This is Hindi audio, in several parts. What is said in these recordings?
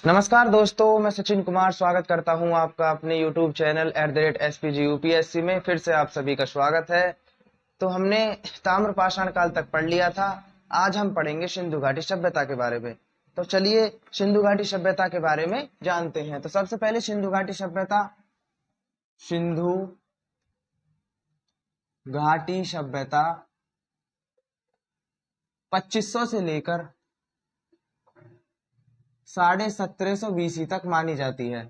नमस्कार दोस्तों, मैं सचिन कुमार स्वागत करता हूं आपका अपने YouTube चैनल @SPG UPSC में। फिर से आप सभी का स्वागत है। तो हमने ताम्रपाषाण काल तक पढ़ लिया था। आज हम पढ़ेंगे सिंधु घाटी सभ्यता के बारे में। तो चलिए सिंधु घाटी सभ्यता के बारे में जानते हैं। तो सबसे पहले सिंधु घाटी सभ्यता, सिंधु घाटी सभ्यता 2500 से लेकर 1750 BC तक मानी जाती है।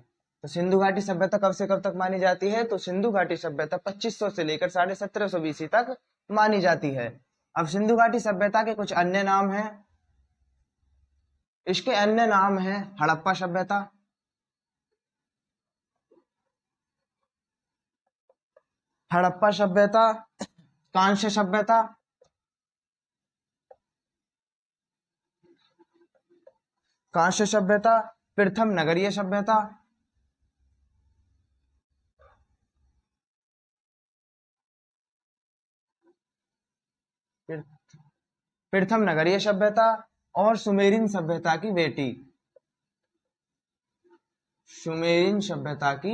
तो सिंधु घाटी सभ्यता कब से कब तक मानी जाती है? तो सिंधु घाटी सभ्यता 2500 से लेकर 1750 BC तक मानी जाती है। अब सिंधु घाटी सभ्यता के कुछ अन्य नाम हैं। इसके अन्य नाम हैं हड़प्पा सभ्यता, हड़प्पा सभ्यता, कांस्य सभ्यता, कांस्य सभ्यता, प्रथम नगरीय सभ्यता, प्रथम नगरीय सभ्यता और सुमेरिन सभ्यता की बेटी, सुमेरिन सभ्यता की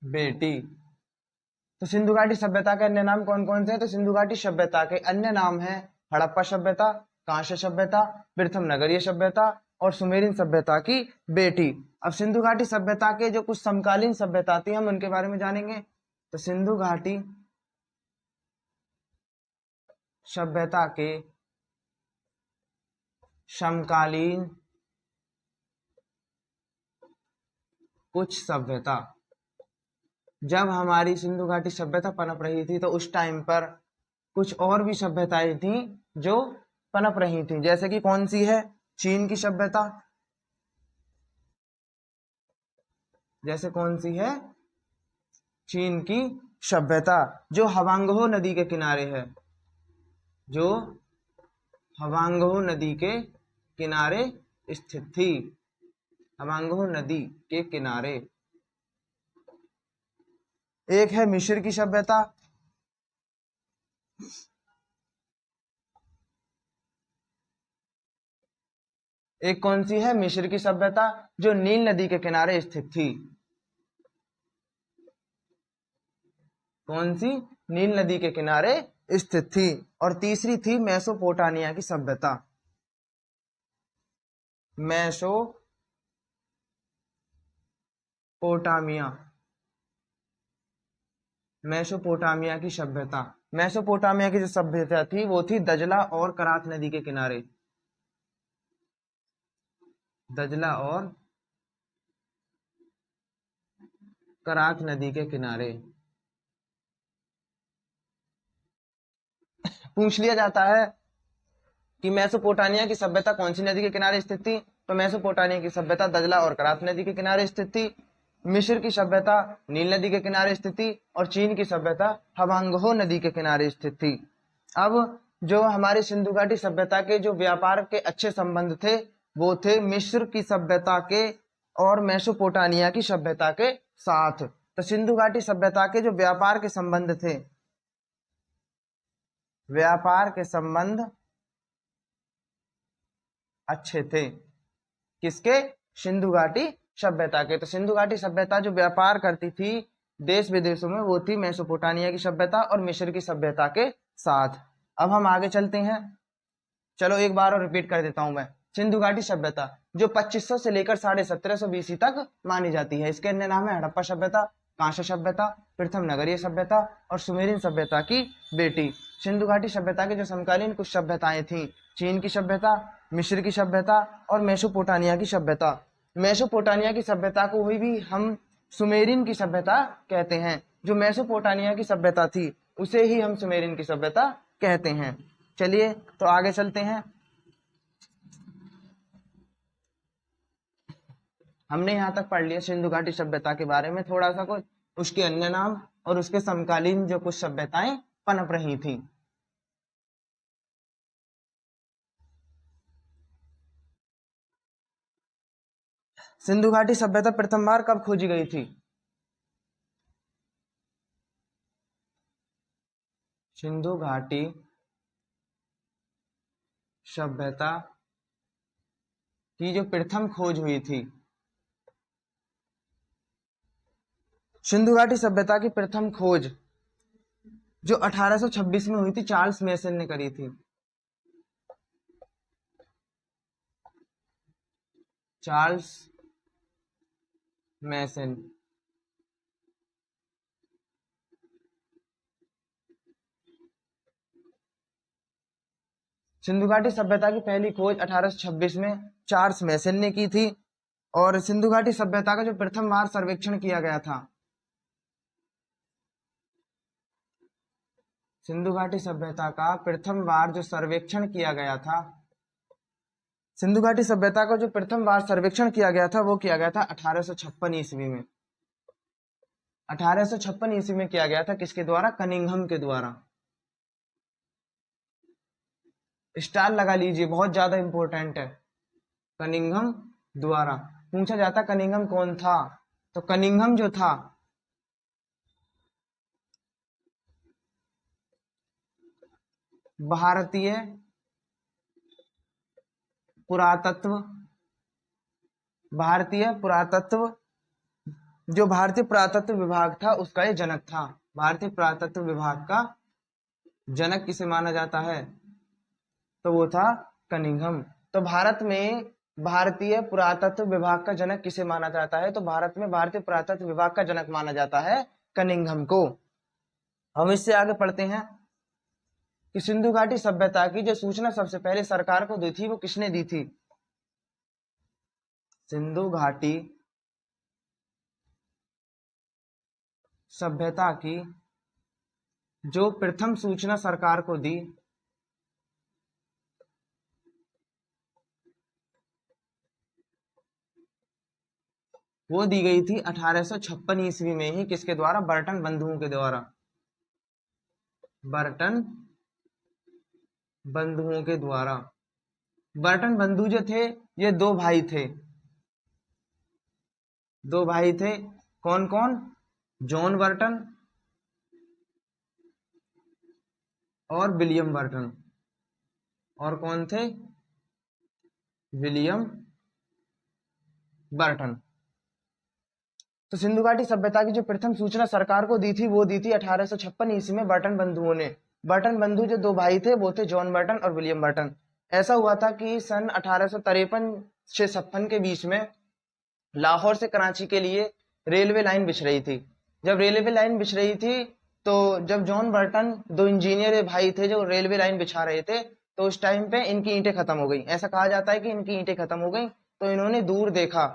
बेटी। तो सिंधु घाटी सभ्यता के अन्य नाम कौन कौन से हैं? तो सिंधु घाटी सभ्यता के अन्य नाम हैं हड़प्पा सभ्यता, कांस्य सभ्यता, प्रथम नगरीय सभ्यता और सुमेरिन सभ्यता की बेटी। अब सिंधु घाटी सभ्यता के जो कुछ समकालीन सभ्यता थी हम उनके बारे में जानेंगे। तो सिंधु घाटी सभ्यता के समकालीन कुछ सभ्यता, जब हमारी सिंधु घाटी सभ्यता पनप रही थी तो उस टाइम पर कुछ और भी सभ्यताएं थी जो पनप रही थी। जैसे कि कौन सी है? चीन की सभ्यता। जैसे कौन सी है? चीन की सभ्यता जो हवांगहो नदी के किनारे है, जो हवांगहो नदी के किनारे स्थित थी। हवांगहो नदी के किनारे। एक है मिस्र की सभ्यता, एक कौन सी है? मिस्र की सभ्यता जो नील नदी के किनारे स्थित थी। कौन सी? नील नदी के किनारे स्थित थी। और तीसरी थी मेसोपोटामिया की सभ्यता, मेसोपोटामिया, मेसोपोटामिया की सभ्यता। मेसोपोटामिया की जो सभ्यता थी वो थी दजला और करात नदी के किनारे, दजला और करात नदी के किनारे। पूछ लिया जाता है कि मेसोपोटामिया की सभ्यता कौन सी नदी के किनारे स्थित थी? तो मेसोपोटामिया की सभ्यता दजला और करात नदी के किनारे स्थित थी। मिस्र की सभ्यता नील नदी के किनारे स्थित थी और चीन की सभ्यता हवांगहो नदी के किनारे स्थित थी। अब जो हमारी सिंधु घाटी सभ्यता के जो व्यापार के अच्छे संबंध थे वो थे मिस्र की सभ्यता के और मेसोपोटामिया की सभ्यता के साथ। तो सिंधु घाटी सभ्यता के जो व्यापार के संबंध थे, व्यापार के संबंध अच्छे थे। किसके? सिंधु घाटी सभ्यता के। तो सिंधु घाटी सभ्यता जो व्यापार करती थी देश विदेशों में वो थी मेसोपोटामिया की सभ्यता और मिस्र की सभ्यता के साथ। अब हम आगे चलते हैं। चलो एक बार और रिपीट कर देता हूं मैं। सिंधु घाटी सभ्यता जो 2500 से लेकर 1750 BC तक मानी जाती है। इसके अन्य नाम है हड़प्पा सभ्यता, कांस्य सभ्यता, प्रथम नगरीय सभ्यता और सुमेरिन सभ्यता की बेटी। सिंधु घाटी सभ्यता के जो समकालीन कुछ सभ्यताएं थी, चीन की सभ्यता, मिस्र की सभ्यता और मेसोपोटामिया की सभ्यता। मेसोपोटामिया की सभ्यता को भी हम सुमेरिन की सभ्यता कहते हैं। जो मेसोपोटामिया की सभ्यता थी उसे ही हम सुमेरिन की सभ्यता कहते हैं। चलिए तो आगे चलते हैं। हमने यहाँ तक पढ़ लिया सिंधु घाटी सभ्यता के बारे में थोड़ा सा कुछ, उसके अन्य नाम और उसके समकालीन जो कुछ सभ्यताएं पनप रही थी। सिंधु घाटी सभ्यता प्रथम बार कब खोजी गई थी? सिंधु घाटी सभ्यता की जो प्रथम खोज हुई थी, सिंधु घाटी सभ्यता की प्रथम खोज जो 1826 में हुई थी, चार्ल्स मेसन ने करी थी। Charles mason. सिंधु घाटी सभ्यता की पहली खोज 1826 में चार्ल्स मेसन ने की थी। और सिंधु घाटी सभ्यता का जो प्रथम बार सर्वेक्षण किया गया था, सिंधु घाटी सभ्यता का प्रथम बार जो सर्वेक्षण किया गया था, सिंधु घाटी सभ्यता का जो प्रथम बार सर्वेक्षण किया गया था वो किया गया था 1856 ईस्वी में। 1856 ईस्वी में किया गया था, किसके द्वारा? कनिंघम के द्वारा। स्टार लगा लीजिए, बहुत ज्यादा इंपॉर्टेंट है। कनिंघम द्वारा। पूछा जाता कनिंघम कौन था, तो कनिंघम जो था भारतीय पुरातत्व, जो भारतीय पुरातत्व विभाग था उसका ये जनक था। भारतीय पुरातत्व विभाग का जनक किसे माना जाता है, तो वो था कनिंघम। तो भारत में भारतीय पुरातत्व विभाग का जनक किसे माना जाता है, तो भारत में भारतीय पुरातत्व विभाग का जनक माना जाता है कनिंघम को। हम इससे आगे पढ़ते हैं कि सिंधु घाटी सभ्यता की जो सूचना सबसे पहले सरकार को दी थी वो किसने दी थी? सिंधु घाटी सभ्यता की जो प्रथम सूचना सरकार को दी वो दी गई थी 1856 ईस्वी में ही। किसके द्वारा? बर्टन बंधुओं के द्वारा। बर्टन बंधुओं के द्वारा। बर्टन बंधु जो थे ये दो भाई थे। दो भाई थे, कौन कौन? जॉन बर्टन और विलियम बर्टन। और कौन थे? William Burton. तो सिंधु घाटी सभ्यता की जो प्रथम सूचना सरकार को दी थी वो दी थी 1856 ईस्वी में बर्टन बंधुओं ने। बर्टन बंधु जो दो भाई थे वो थे जॉन बर्टन और विलियम बर्टन। ऐसा हुआ था कि सन 1853 से 56 के बीच में लाहौर से कराची के लिए रेलवे लाइन बिछ रही थी। जब रेलवे लाइन बिछ रही थी तो जब जॉन बर्टन, दो इंजीनियर भाई थे जो रेलवे लाइन बिछा रहे थे, तो उस टाइम पे इनकी ईंटें खत्म हो गई। ऐसा कहा जाता है कि इनकी ईंटें खत्म हो गई, तो इन्होंने दूर देखा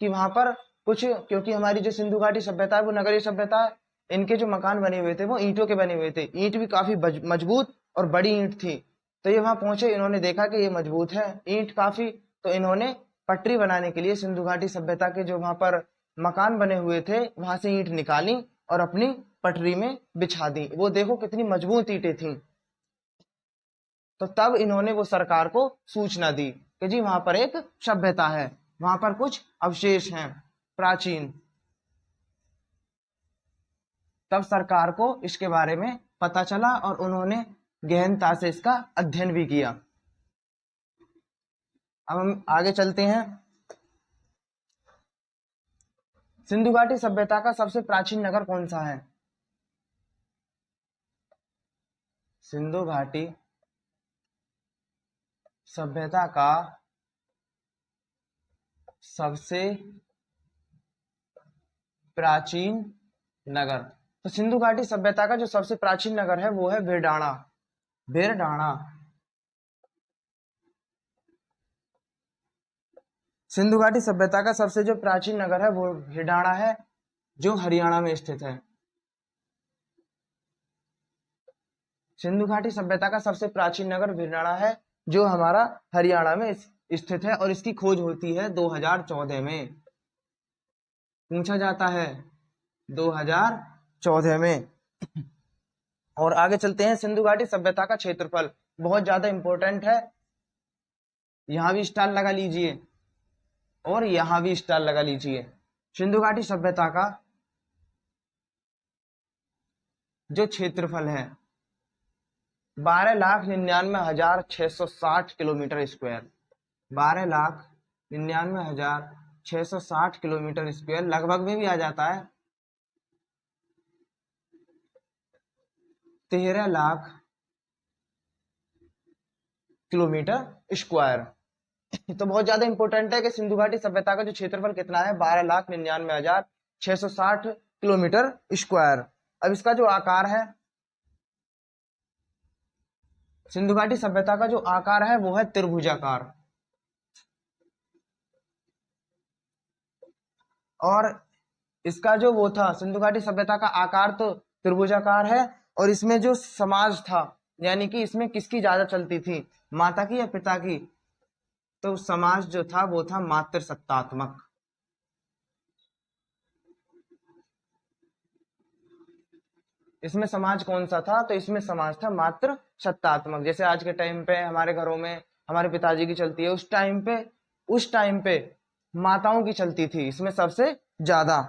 कि वहां पर कुछ, क्योंकि हमारी जो सिंधु घाटी सभ्यता है वो नगरीय सभ्यता है, इनके जो मकान बने हुए थे वो ईंटों के बने हुए थे। ईंट भी काफी मजबूत और बड़ी ईंट थी। तो ये वहां पहुंचे, इन्होंने देखा कि ये मजबूत है ईंट काफी, तो इन्होंने पटरी बनाने के लिए सिंधु घाटी सभ्यता के जो वहां पर मकान बने हुए थे वहां से ईंट निकाली और अपनी पटरी में बिछा दी। वो देखो कितनी मजबूत ईंटें थी। तो तब इन्होंने वो सरकार को सूचना दी कि जी वहां पर एक सभ्यता है, वहां पर कुछ अवशेष हैं प्राचीन। तब सरकार को इसके बारे में पता चला और उन्होंने गहनता से इसका अध्ययन भी किया। अब हम आगे चलते हैं। सिंधु घाटी सभ्यता का सबसे प्राचीन नगर कौन सा है? सिंधु घाटी सभ्यता का सबसे प्राचीन नगर, तो सिंधु घाटी सभ्यता का जो सबसे प्राचीन नगर है वो है भिरडाणा। भिरडाणा। सिंधु घाटी सभ्यता का सबसे जो प्राचीन नगर है वो भिरडाणा है, जो हरियाणा में स्थित है। सिंधु घाटी सभ्यता का सबसे प्राचीन नगर भिरडाणा है, जो हमारा हरियाणा में स्थित है, और इसकी खोज होती है 2014 में। पूछा जाता है 2014 में। और आगे चलते हैं। सिंधु घाटी सभ्यता का क्षेत्रफल बहुत ज्यादा इंपॉर्टेंट है, यहां भी स्टार लगा लीजिए और यहां भी स्टार लगा लीजिए। सिंधु घाटी सभ्यता का जो क्षेत्रफल है 12,99,660 किलोमीटर स्क्वायर। 12,99,660 99,660 किलोमीटर स्क्वायर, लगभग में भी आ जाता है 13 लाख किलोमीटर स्क्वायर। तो बहुत ज्यादा इंपॉर्टेंट है कि सिंधु घाटी सभ्यता का जो क्षेत्रफल कितना है, 12,99,660 किलोमीटर स्क्वायर। अब इसका जो आकार है, सिंधु घाटी सभ्यता का जो आकार है वो है त्रिभुजाकार, और इसका जो वो था, सिंधु घाटी सभ्यता का आकार तो त्रिभुजाकार है, और इसमें जो समाज था, यानी कि इसमें किसकी ज्यादा चलती थी, माता की या पिता की, तो समाज जो था वो था मातृसत्तात्मक। इसमें समाज कौन सा था, तो इसमें समाज था मात्र सत्तात्मक। जैसे आज के टाइम पे हमारे घरों में हमारे पिताजी की चलती है, उस टाइम पे माताओं की चलती थी इसमें सबसे ज्यादा।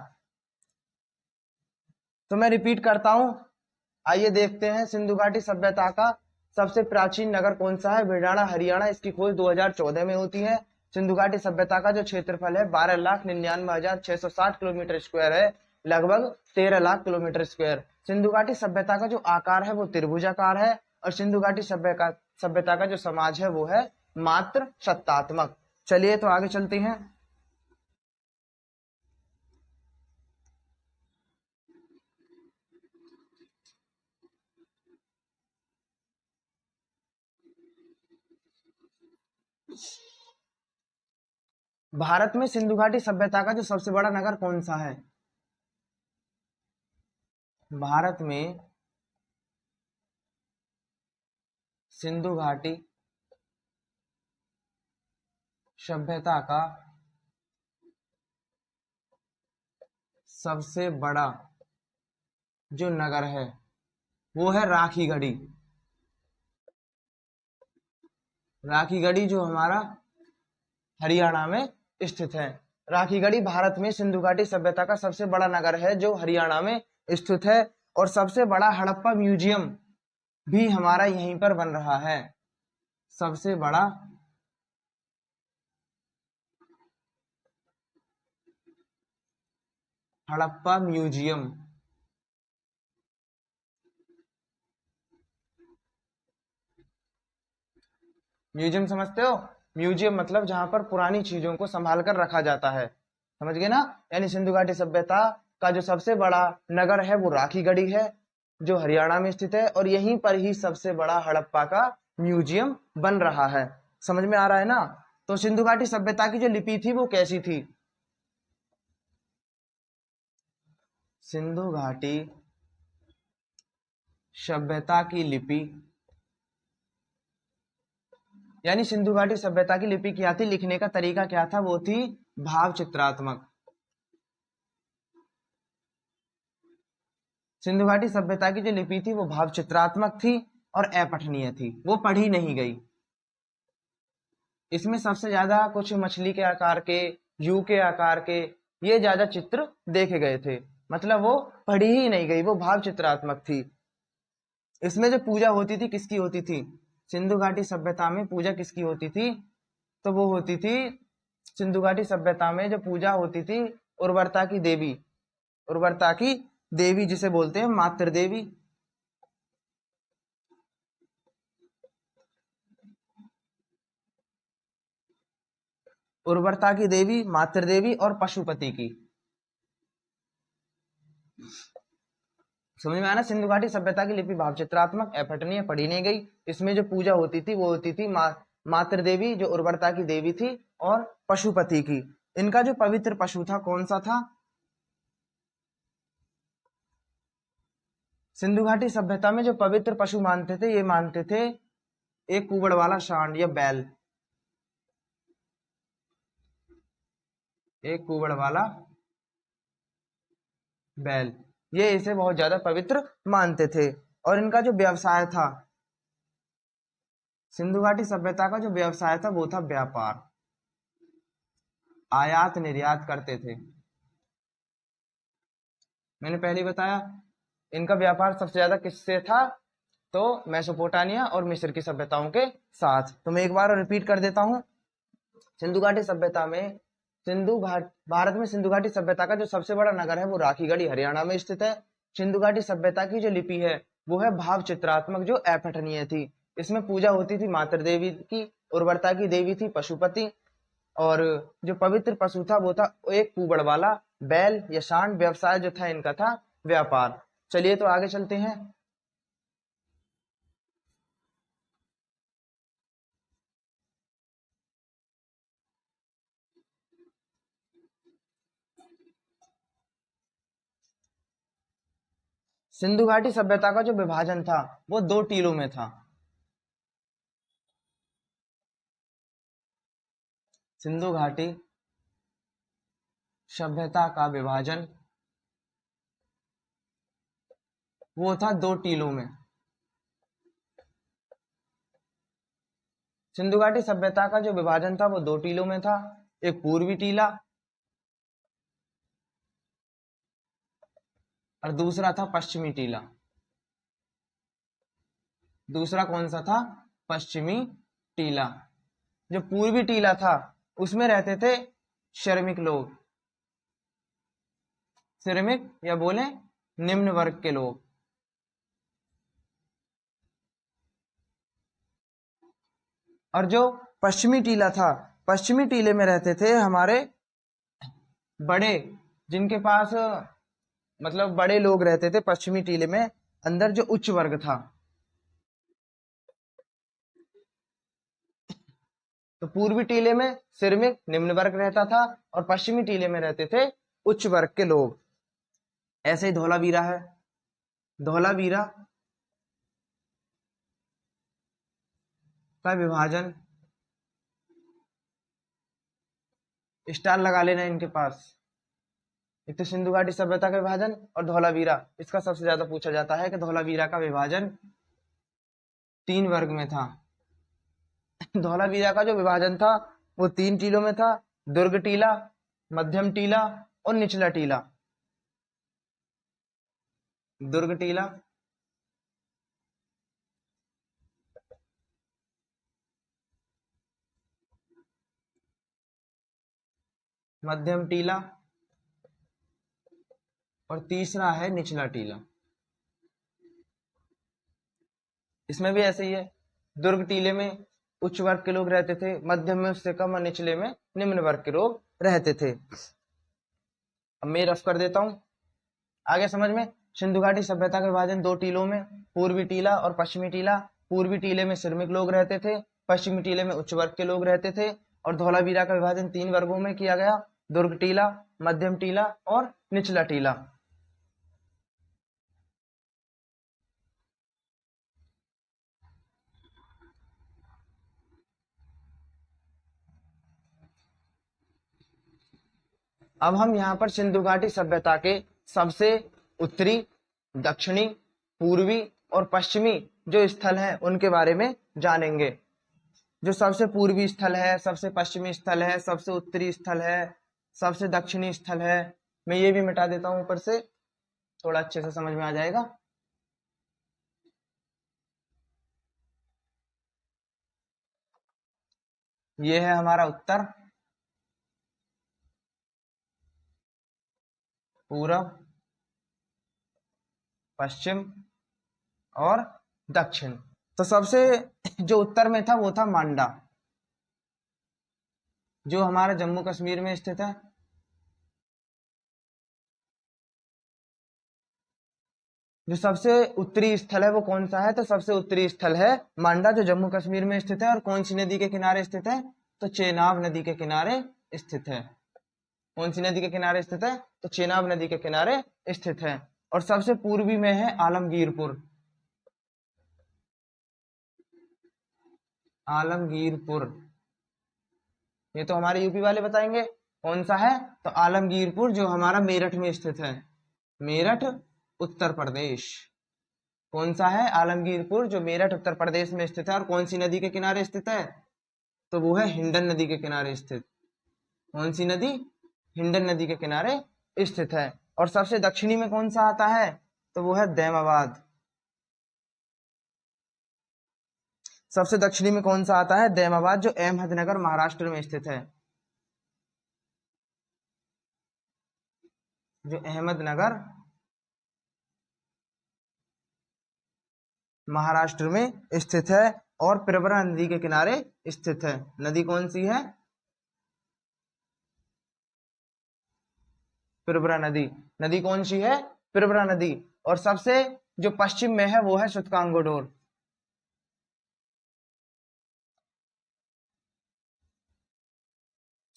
तो मैं रिपीट करता हूं, आइए देखते हैं सिंधु घाटी सभ्यता का सबसे प्राचीन नगर कौन सा है, भिड़ाना हरियाणा। इसकी खोज 2014 में होती है। सिंधु घाटी सभ्यता का जो क्षेत्रफल है 12,99,660 किलोमीटर स्क्वायर है, लगभग 13 लाख किलोमीटर स्क्वायर। सिंधु घाटी सभ्यता का जो आकार है वो त्रिभुजाकार है, और सिंधु घाटी सभ्यता का जो समाज है वो है मात्र सत्तात्मक। चलिए तो आगे चलते हैं। भारत में सिंधु घाटी सभ्यता का जो सबसे बड़ा नगर कौन सा है, भारत में सिंधु घाटी सभ्यता का सबसे बड़ा जो नगर है वो है राखीगढ़ी। राखीगढ़ी जो हमारा हरियाणा में स्थित है। राखीगढ़ी भारत में सिंधु घाटी सभ्यता का सबसे बड़ा नगर है जो हरियाणा में स्थित है, और सबसे बड़ा हड़प्पा म्यूजियम भी हमारा यहीं पर बन रहा है। सबसे बड़ा हड़प्पा म्यूजियम, म्यूजियम समझते हो, म्यूजियम मतलब जहां पर पुरानी चीजों को संभाल कर रखा जाता है, समझ गए ना। यानी सिंधु घाटी सभ्यता का जो सबसे बड़ा नगर है वो राखीगढ़ी है जो हरियाणा में स्थित है, और यहीं पर ही सबसे बड़ा हड़प्पा का म्यूजियम बन रहा है। समझ में आ रहा है ना। तो सिंधु घाटी सभ्यता की जो लिपि थी वो कैसी थी, सिंधु घाटी सभ्यता की लिपि, यानी सिंधु घाटी सभ्यता की लिपि क्या थी, लिखने का तरीका क्या था, वो थी भाव चित्रात्मक। सिंधु घाटी सभ्यता की जो लिपि थी वो भाव चित्रात्मक थी और अपठनीय थी, वो पढ़ी नहीं गई। इसमें सबसे ज्यादा कुछ मछली के आकार के, यू के आकार के, ये ज्यादा चित्र देखे गए थे, मतलब वो पढ़ी ही नहीं गई, वो भाव चित्रात्मक थी। इसमें जो पूजा होती थी किसकी होती थी, सिंधु घाटी सभ्यता में पूजा किसकी होती थी, तो वो होती थी, सिंधु घाटी सभ्यता में जो पूजा होती थी उर्वरता की देवी, उर्वरता की देवी जिसे बोलते हैं मातृ देवी। उर्वरता की देवी, मातृ देवी और पशुपति की। समझ में आया ना। सिंधु घाटी सभ्यता की लिपि भाव चित्रात्मक, अपठनीय, पढ़ी नहीं गई। इसमें जो पूजा होती थी वो होती थी मातृ देवी जो उर्वरता की देवी थी और पशुपति की। इनका जो पवित्र पशु था कौन सा था, सिंधु घाटी सभ्यता में जो पवित्र पशु मानते थे, ये मानते थे एक कुबड़ वाला सांड या बैल, एक कुबड़ वाला बैल, ये इसे बहुत ज्यादा पवित्र मानते थे। और इनका जो व्यवसाय था, सिंधु घाटी सभ्यता का जो व्यवसाय था वो था व्यापार, आयात निर्यात करते थे। मैंने पहले बताया इनका व्यापार सबसे ज्यादा किससे था, तो मेसोपोटामिया और मिस्र की सभ्यताओं के साथ। तो मैं एक बार रिपीट कर देता हूं, सिंधु घाटी सभ्यता में भारत में सिंधु घाटी सभ्यता का जो सबसे बड़ा नगर है वो राखीगढ़ी हरियाणा में स्थित है। सिंधु घाटी सभ्यता की जो लिपि है वो है भाव चित्रात्मक जो अपठनीय थी। इसमें पूजा होती थी मातृ देवी की, उर्वरता की देवी थी पशुपति, और जो पवित्र पशु था वो था एक कुबड़ वाला बैल या सांड। व्यवसाय जो था इनका था व्यापार। चलिए तो आगे चलते हैं। सिंधु घाटी सभ्यता का जो विभाजन था वो 2 टीलों में था। सिंधु घाटी सभ्यता का विभाजन वो था 2 टीलों में। सिंधु घाटी सभ्यता का जो विभाजन था वो 2 टीलों में था। एक पूर्वी टीला और दूसरा था पश्चिमी टीला। दूसरा कौन सा था? पश्चिमी टीला। जो पूर्वी टीला था उसमें रहते थे श्रमिक लोग, श्रमिक या बोले निम्न वर्ग के लोग। और जो पश्चिमी टीला था, पश्चिमी टीले में रहते थे हमारे बड़े, जिनके पास मतलब बड़े लोग रहते थे पश्चिमी टीले में, अंदर जो उच्च वर्ग था। तो पूर्वी टीले में श्रमिक निम्न वर्ग रहता था और पश्चिमी टीले में रहते थे उच्च वर्ग के लोग। ऐसे ही धौलावीरा है। धौलावीरा का विभाजन, स्टार लगा लेना इनके पास। एक तो सिंधु घाटी सभ्यता का विभाजन और धौलावीरा, इसका सबसे ज्यादा पूछा जाता है कि धौलावीरा का विभाजन 3 वर्ग में था। धौलावीरा का जो विभाजन था वो 3 टीलों में था। दुर्ग टीला, मध्यम टीला और निचला टीला। दुर्ग टीला, मध्यम टीला और तीसरा है निचला टीला। इसमें भी ऐसे ही है। दुर्ग टीले में उच्च वर्ग के लोग रहते थे, मध्यम में उससे कम और निचले में निम्न वर्ग के लोग रहते थे। अब मैं रफ कर देता हूं आगे समझ में। सिंधु घाटी सभ्यता का विभाजन 2 टीलों में, पूर्वी टीला और पश्चिमी टीला। पूर्वी टीले में श्रमिक लोग रहते थे, पश्चिमी टीले में उच्च वर्ग के लोग रहते थे। और धौलावीरा का विभाजन 3 वर्गों में किया गया, दुर्ग टीला, मध्यम टीला और निचला टीला। अब हम यहाँ पर सिंधु घाटी सभ्यता के सबसे उत्तरी, दक्षिणी, पूर्वी और पश्चिमी जो स्थल हैं उनके बारे में जानेंगे। जो सबसे पूर्वी स्थल है, सबसे पश्चिमी स्थल है, सबसे उत्तरी स्थल है, सबसे दक्षिणी स्थल है, मैं ये भी मिटा देता हूं ऊपर से, थोड़ा अच्छे से समझ में आ जाएगा। ये है हमारा उत्तर, पूरब, पश्चिम और दक्षिण। तो सबसे जो उत्तर में था वो था मांडा, जो हमारा जम्मू कश्मीर में स्थित है। जो सबसे उत्तरी स्थल है वो कौन सा है? तो सबसे उत्तरी स्थल है मांडा, जो जम्मू कश्मीर में स्थित है। और कौन सी नदी के किनारे स्थित है? तो चेनाब नदी के किनारे स्थित है। कौन सी नदी के किनारे स्थित है? तो चेनाब नदी के किनारे स्थित है। और सबसे पूर्वी में है आलमगीरपुर। आलमगीरपुर, ये तो हमारे यूपी वाले बताएंगे कौन सा है। तो आलमगीरपुर जो हमारा मेरठ में स्थित है, मेरठ उत्तर प्रदेश। कौन सा है? आलमगीरपुर, जो मेरठ उत्तर प्रदेश में स्थित है। और कौन सी नदी के किनारे स्थित है? तो वो है हिंडन नदी के किनारे स्थित। कौन सी नदी? हिंडन नदी के किनारे स्थित है। और सबसे दक्षिणी में कौन सा आता है? तो वो है दैमाबाद। सबसे दक्षिणी में कौन सा आता है? दैमाबाद, जो अहमदनगर महाराष्ट्र में स्थित है। जो अहमदनगर महाराष्ट्र में स्थित है और प्रवरा नदी के किनारे स्थित है। नदी कौन सी है? प्रवरा नदी। नदी कौन सी है? प्रवरा नदी। और सबसे जो पश्चिम में है वो है सूतकांगोडोर।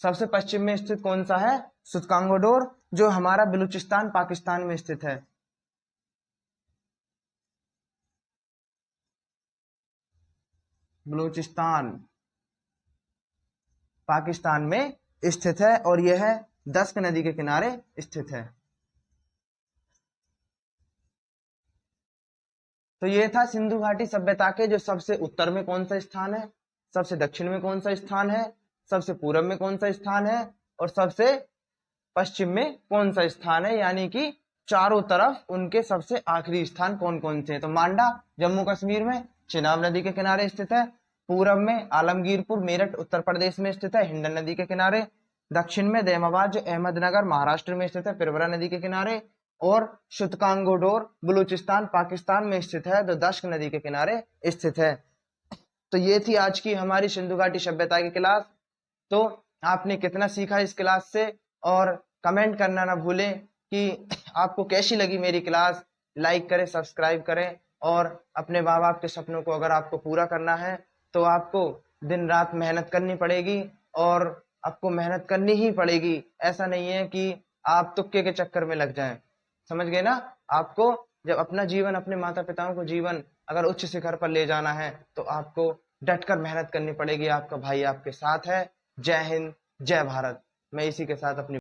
सबसे पश्चिम में स्थित कौन सा है? सूतकांगोडोर, जो हमारा बलूचिस्तान पाकिस्तान में स्थित है। बलूचिस्तान पाकिस्तान में स्थित है और यह दस्क नदी के किनारे स्थित है। तो ये था सिंधु घाटी सभ्यता के जो सबसे उत्तर में कौन सा स्थान है, सबसे दक्षिण में कौन सा स्थान है, सबसे पूर्व में कौन सा स्थान है और सबसे पश्चिम में कौन सा स्थान है, यानी कि चारों तरफ उनके सबसे आखिरी स्थान कौन कौन से हैं। तो मांडा जम्मू कश्मीर में चिनाब नदी के किनारे स्थित है। पूर्व में आलमगीरपुर मेरठ उत्तर प्रदेश में स्थित है हिंडन नदी के किनारे। दक्षिण में दैमाबाद जो अहमदनगर महाराष्ट्र में स्थित है प्रवरा नदी के किनारे। और सूतकांगोडोर बलूचिस्तान पाकिस्तान में स्थित है जो दश्क नदी के किनारे स्थित है। तो ये थी आज की हमारी सिंधु घाटी सभ्यता की क्लास। तो आपने कितना सीखा इस क्लास से, और कमेंट करना ना भूलें कि आपको कैसी लगी मेरी क्लास। लाइक करें, सब्सक्राइब करें, और अपने माँ बाप के सपनों को अगर आपको पूरा करना है तो आपको दिन रात मेहनत करनी पड़ेगी, और आपको मेहनत करनी ही पड़ेगी। ऐसा नहीं है कि आप तुक्के के चक्कर में लग जाएं। समझ गए ना? आपको जब अपना जीवन, अपने माता पिताओं को जीवन अगर उच्च शिखर पर ले जाना है तो आपको डटकर मेहनत करनी पड़ेगी। आपका भाई आपके साथ है। जय हिंद, जय भारत। मैं इसी के साथ अपनी